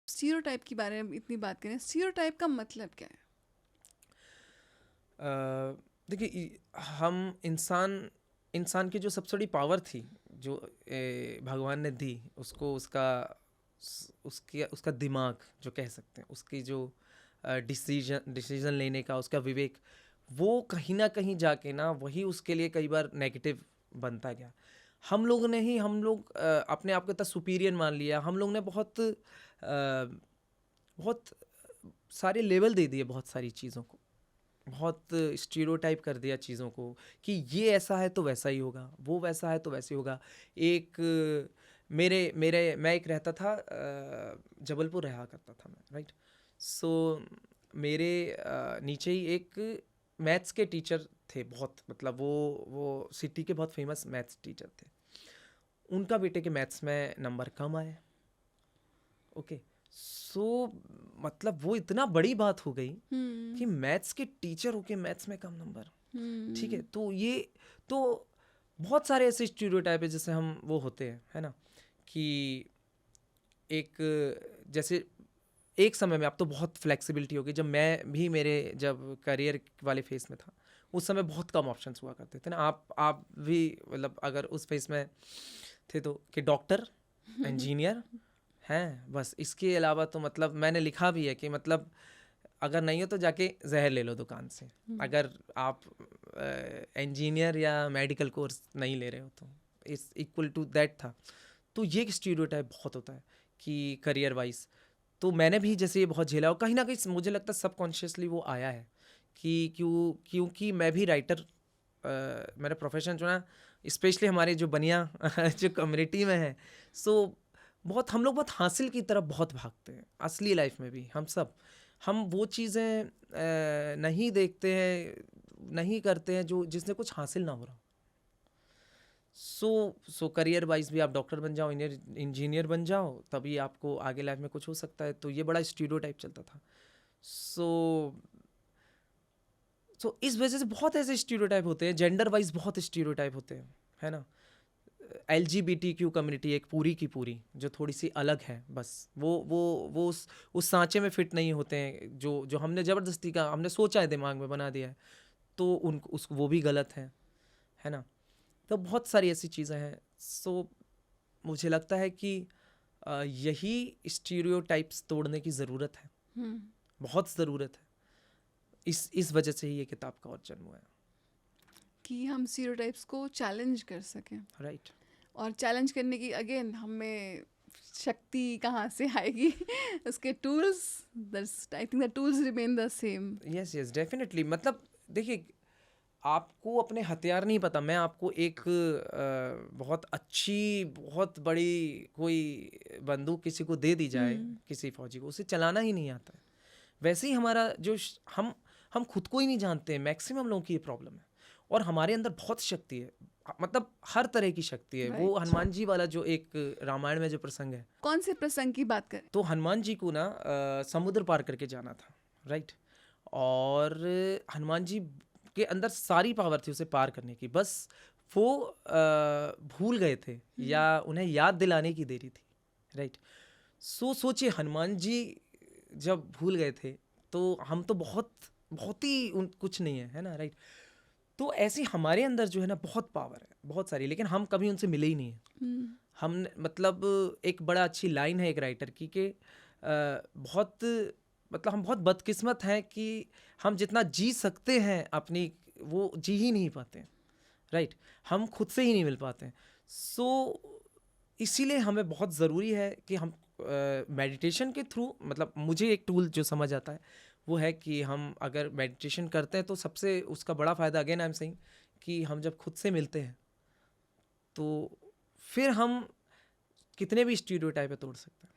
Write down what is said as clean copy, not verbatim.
Stereotype के बारे में इतनी बात करें, स्टीरियोटाइप का मतलब क्या है? देखिए, हम इंसान की जो सबसे बड़ी पावर थी, जो भगवान ने दी उसको, उसका दिमाग जो कह सकते हैं, उसकी जो डिसीजन लेने का उसका विवेक, वो कहीं ना कहीं जाके ना वही उसके लिए कई बार नेगेटिव बनता गया। हम लोग अपने आप को इतना सुपीरियर मान लिया, हम लोग ने बहुत सारे लेवल दे दिए बहुत सारी चीज़ों को, बहुत स्टीरियोटाइप कर दिया चीज़ों को कि ये ऐसा है तो वैसा ही होगा, वो वैसा है तो वैसे ही होगा। एक मेरे मेरे मैं एक रहता था, जबलपुर रहा करता था मैं, राइट। सो मेरे नीचे ही एक मैथ्स के टीचर थे, बहुत मतलब वो सिटी के बहुत फेमस मैथ्स टीचर थे। उनका बेटे के मैथ्स में नंबर कम आए, ओके। सो मतलब वो इतना बड़ी बात हो गई कि मैथ्स के टीचर होके मैथ्स में कम नंबर, ठीक है। तो ये तो बहुत सारे ऐसे स्टीरियोटाइप है जैसे हम वो होते हैं, है ना, कि एक जैसे एक समय में, अब तो बहुत फ्लेक्सिबिलिटी हो गई, जब मैं भी मेरे जब करियर वाले फेस में था उस समय बहुत कम ऑप्शंस हुआ करते थे ना। आप भी मतलब अगर उस फेस में थे तो, कि डॉक्टर, इंजीनियर हैं, बस इसके अलावा तो मतलब मैंने लिखा भी है कि मतलब अगर नहीं हो तो जाके जहर ले लो दुकान से, अगर आप इंजीनियर या मेडिकल कोर्स नहीं ले रहे हो तो। इस इक्वल टू दैट था। तो ये एक स्टीरियोटाइप बहुत होता है कि करियर वाइज, तो मैंने भी जैसे ये बहुत झेला, और कहीं ना कहीं मुझे लगता है सबकॉन्शियसली वो आया है कि क्योंकि मैं भी राइटर, मेरा प्रोफेशन जो है, स्पेशली हमारे जो बनिया जो कम्युनिटी में है, सो हम लोग बहुत हासिल की तरफ बहुत भागते हैं। असली लाइफ में भी हम वो चीज़ें नहीं देखते हैं, नहीं करते हैं जो जिसने कुछ हासिल ना हो रहा। सो करियर वाइज भी आप डॉक्टर बन जाओ, इंजीनियर बन जाओ, तभी आपको आगे लाइफ में कुछ हो सकता है। तो ये बड़ा स्टीरियोटाइप चलता था। सो इस वजह से बहुत ऐसे स्टीरियोटाइप होते हैं, जेंडर वाइज बहुत स्टीरियोटाइप होते हैं, है ना। LGBTQ कम्युनिटी एक पूरी की पूरी जो थोड़ी सी अलग है, बस वो उस सांचे में फिट नहीं होते हैं जो हमने ज़बरदस्ती का हमने सोचा है, दिमाग में बना दिया है, तो वो भी गलत है ना। तो बहुत सारी ऐसी चीज़ें हैं। मुझे लगता है कि यही स्टीरियोटाइप्स तोड़ने की ज़रूरत है, बहुत ज़रूरत है। इस वजह से ही ये किताब का और जन्म हुआ है, कि हम स्टीरियोटाइप्स को चैलेंज कर सकें, राइट। और चैलेंज करने की अगेन हमें शक्ति कहाँ से आएगी? उसके tools, I think the tools remain the same. Yes definitely. मतलब देखिए, आपको अपने हथियार नहीं पता, मैं आपको एक बहुत अच्छी बहुत बड़ी कोई बंदूक किसी को दे दी जाए, किसी फौजी को, उसे चलाना ही नहीं आता है। वैसे ही हमारा हम खुद को ही नहीं जानते हैं, मैक्सिमम लोगों की ये प्रॉब्लम है। और हमारे अंदर बहुत शक्ति है, मतलब हर तरह की शक्ति है। वो हनुमान जी वाला जो एक रामायण में जो प्रसंग है, कौन से प्रसंग की बात करें? तो हनुमान जी को ना समुद्र पार करके जाना था, राइट। और हनुमान जी के अंदर सारी पावर थी उसे पार करने की, बस वो भूल गए थे या उन्हें याद दिलाने की देरी थी, राइट। सोचिए, हनुमान जी जब भूल गए थे तो हम तो बहुत बहुत ही कुछ नहीं है ना, राइट। तो ऐसे हमारे अंदर जो है ना बहुत पावर है, बहुत सारी, लेकिन हम कभी उनसे मिले ही नहीं है। हम मतलब एक बड़ा अच्छी लाइन है एक राइटर की कि बहुत मतलब हम बहुत बदकिस्मत हैं कि हम जितना जी सकते हैं अपनी, वो जी ही नहीं पाते हैं, राइट। हम खुद से ही नहीं मिल पाते हैं। इसीलिए हमें बहुत ज़रूरी है कि हम मेडिटेशन के थ्रू, मतलब मुझे एक टूल जो समझ आता है वो है कि हम अगर मेडिटेशन करते हैं तो सबसे उसका बड़ा फ़ायदा, अगेन आई एम सेइंग, कि हम जब खुद से मिलते हैं तो फिर हम कितने भी स्टीरियोटाइप तोड़ सकते हैं।